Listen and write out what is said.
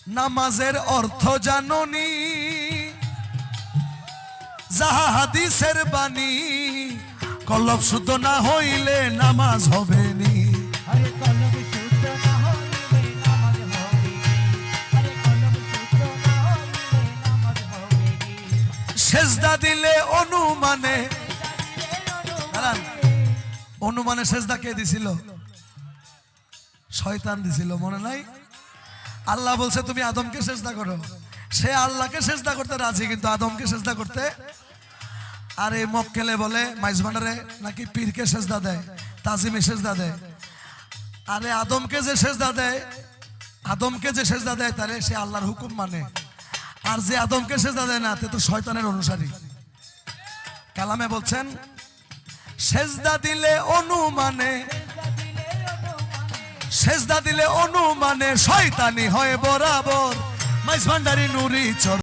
নামাজের অর্থ জাননি, যাহা হাদিসের বাণী, কলব শুদ্ধ না হইলে নামাজ হবে নি। সেজদা দিলে অনুমানে, অনুমানে সেজদা কে দিছিল? শয়তান দিছিল, মনে নাই? আল্লাহ বলছে তুমি আদমকে সেজদা করো, সে আল্লাহকে সেজদা করতে রাজি, কিন্তু আদমকে সেজদা করতে। আর এই মক্কেলে বলে মাইজভান্ডারে নাকি পীরকে সেজদা দেয়, তাজিমে সেজদা দেয়। আরে আদমকে যে সেজদা দেয়, আদমকে যে সেজদা দেয় তাহলে সে আল্লাহর হুকুম মানে, আর যে আদমকে সেজদা দেয় না সে তো শয়তানের অনুসারী। কালামে বলছেন সেজদা দিলে অনুমানে, সেজদা দিলে অনুমানে শয়তানি হয় বরাবর। মাইজভান্ডারি নুরি চর